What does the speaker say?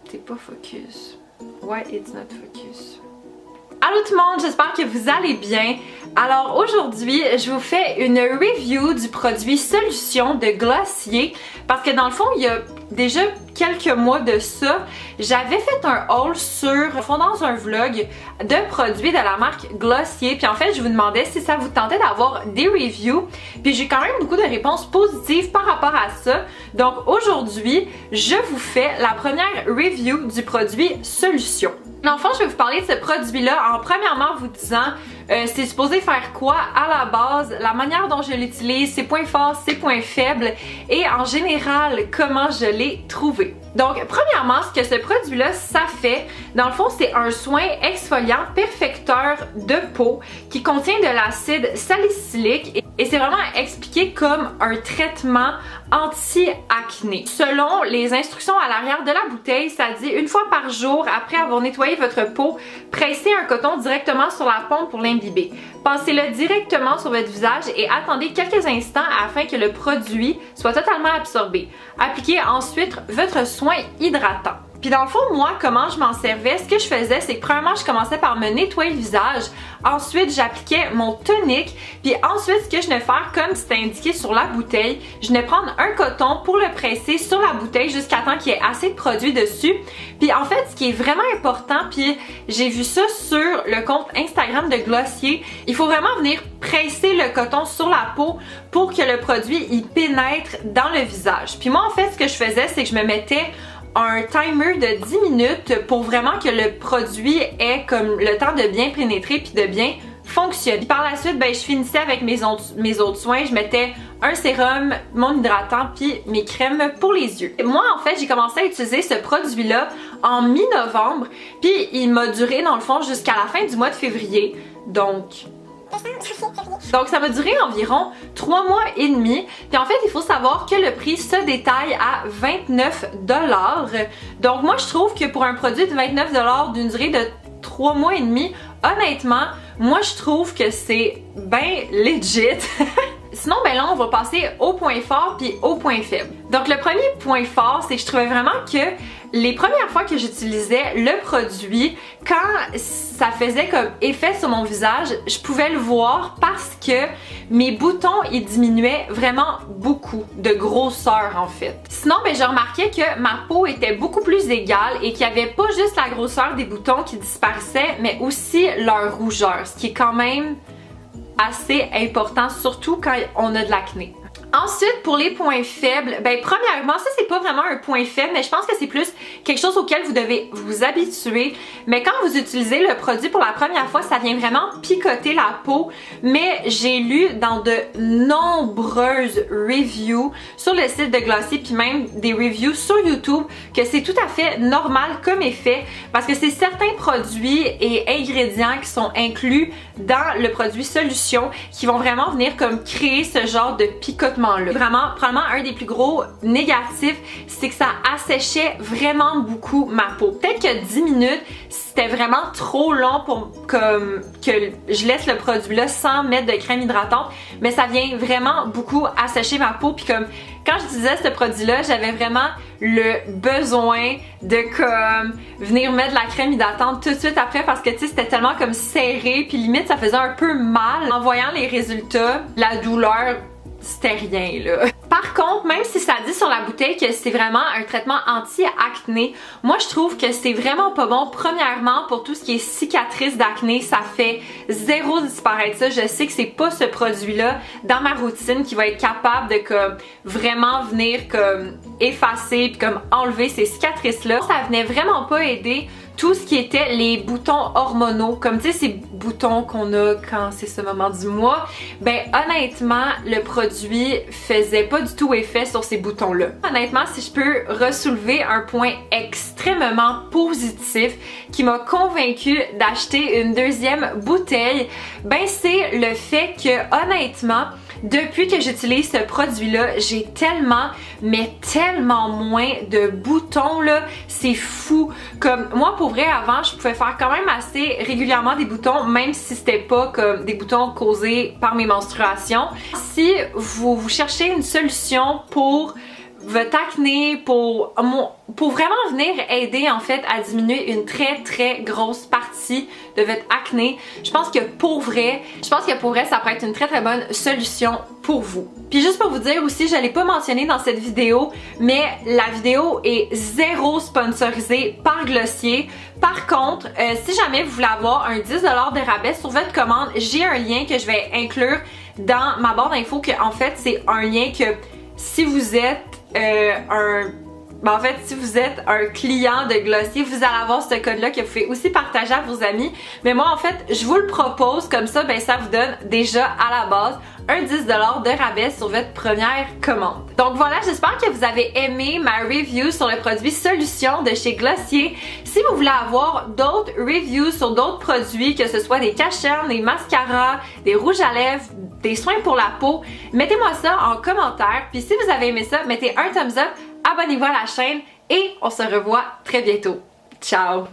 T'es pas focus. Why it's not focus? Allô tout le monde, j'espère que vous allez bien. Alors aujourd'hui, je vous fais une review du produit Solution de Glossier parce que dans le fond, il y a déjà quelques mois de ça, j'avais fait un haul dans un vlog de produits de la marque Glossier. Puis en fait, je vous demandais si ça vous tentait d'avoir des reviews. Puis j'ai quand même beaucoup de réponses positives par rapport à ça. Donc aujourd'hui, je vous fais la première review du produit Solution. Dans le fond, je vais vous parler de ce produit-là en premièrement vous disant c'est supposé faire quoi à la base, la manière dont je l'utilise, ses points forts, ses points faibles et en général comment je l'ai trouvé. Donc premièrement, ce que ce produit-là ça fait, dans le fond c'est un soin exfoliant perfecteur de peau qui contient de l'acide salicylique et c'est vraiment expliqué comme un traitement anti-acné. Selon les instructions à l'arrière de la bouteille, ça dit une fois par jour après avoir nettoyé votre peau, pressez un coton directement sur la paume pour l'imbiber. Passez-le directement sur votre visage et attendez quelques instants afin que le produit soit totalement absorbé. Appliquez ensuite votre soin hydratant. Puis dans le fond, moi, comment je m'en servais, ce que je faisais, c'est que premièrement, je commençais par me nettoyer le visage. Ensuite, j'appliquais mon tonique. Puis ensuite, ce que je venais faire, comme c'était indiqué sur la bouteille, je venais prendre un coton pour le presser sur la bouteille jusqu'à temps qu'il y ait assez de produit dessus. Puis en fait, ce qui est vraiment important, puis j'ai vu ça sur le compte Instagram de Glossier, il faut vraiment venir presser le coton sur la peau pour que le produit y pénètre dans le visage. Puis moi, en fait, ce que je faisais, c'est que je me mettais un timer de 10 minutes pour vraiment que le produit ait comme le temps de bien pénétrer puis de bien fonctionner. Par la suite, ben, je finissais avec mes autres soins. Je mettais un sérum, mon hydratant puis mes crèmes pour les yeux. Moi, en fait, j'ai commencé à utiliser ce produit-là en mi-novembre puis il m'a duré dans le fond jusqu'à la fin du mois de février. Donc ça m'a duré environ 3 mois et demi. Puis en fait, il faut savoir que le prix se détaille à 29 $. Donc moi, je trouve que pour un produit de 29 $ d'une durée de 3 mois et demi, honnêtement, moi je trouve que c'est ben legit. Sinon, ben là, on va passer au point fort puis au point faible. Donc le premier point fort, c'est que je trouvais vraiment que les premières fois que j'utilisais le produit, quand ça faisait comme effet sur mon visage, je pouvais le voir parce que mes boutons, ils diminuaient vraiment beaucoup de grosseur en fait. Sinon, ben, je remarquais que ma peau était beaucoup plus égale et qu'il n'y avait pas juste la grosseur des boutons qui disparaissait, mais aussi leur rougeur, ce qui est quand même assez important, surtout quand on a de l'acné. Ensuite, pour les points faibles, ben premièrement, ça c'est pas vraiment un point faible, mais je pense que c'est plus quelque chose auquel vous devez vous habituer. Mais quand vous utilisez le produit pour la première fois, ça vient vraiment picoter la peau. Mais j'ai lu dans de nombreuses reviews sur le site de Glossier, puis même des reviews sur YouTube, que c'est tout à fait normal comme effet, parce que c'est certains produits et ingrédients qui sont inclus dans le produit Solution qui vont vraiment venir comme créer ce genre de picotement. Vraiment, probablement un des plus gros négatifs, c'est que ça asséchait vraiment beaucoup ma peau. Peut-être que 10 minutes, c'était vraiment trop long pour que je laisse le produit là sans mettre de crème hydratante, mais ça vient vraiment beaucoup assécher ma peau. Puis comme quand j'utilisais ce produit-là, j'avais vraiment le besoin de comme venir mettre de la crème hydratante tout de suite après parce que tu sais c'était tellement comme serré puis limite ça faisait un peu mal. En voyant les résultats, la douleur c'était rien là. Par contre, même si ça dit sur la bouteille que c'est vraiment un traitement anti-acné, moi je trouve que c'est vraiment pas bon. Premièrement, pour tout ce qui est cicatrices d'acné, ça fait zéro disparaître ça. Je sais que c'est pas ce produit-là dans ma routine qui va être capable de comme vraiment venir comme effacer puis comme enlever ces cicatrices-là. Ça venait vraiment pas aider tout ce qui était les boutons hormonaux, comme tu sais ces boutons qu'on a quand c'est ce moment du mois, ben honnêtement le produit faisait pas du tout effet sur ces boutons là. Honnêtement, si je peux ressoulever un point extrêmement positif qui m'a convaincue d'acheter une deuxième bouteille, ben c'est le fait que honnêtement depuis que j'utilise ce produit-là, j'ai tellement, mais tellement moins de boutons là, c'est fou. Comme moi pour vrai avant, je pouvais faire quand même assez régulièrement des boutons, même si c'était pas comme des boutons causés par mes menstruations. Si vous cherchez une solution pour votre acné, pour vraiment venir aider en fait à diminuer une très grosse partie de votre acné. Je pense que pour vrai, ça pourrait être une très bonne solution pour vous. Puis juste pour vous dire aussi, je l'ai pas mentionné dans cette vidéo, mais la vidéo est zéro sponsorisée par Glossier. Par contre, si jamais vous voulez avoir un 10$ de rabais sur votre commande, j'ai un lien que je vais inclure dans ma barre d'infos, que en fait c'est un lien que si vous êtes si vous êtes un client de Glossier, vous allez avoir ce code-là que vous pouvez aussi partager à vos amis. Mais moi, en fait, je vous le propose, comme ça, ben ça vous donne déjà à la base un 10$ de rabais sur votre première commande. Donc voilà, j'espère que vous avez aimé ma review sur le produit Solution de chez Glossier. Si vous voulez avoir d'autres reviews sur d'autres produits, que ce soit des cachets, des mascaras, des rouges à lèvres, des soins pour la peau, mettez-moi ça en commentaire. Puis si vous avez aimé ça, mettez un thumbs up, abonnez-vous à la chaîne et on se revoit très bientôt. Ciao!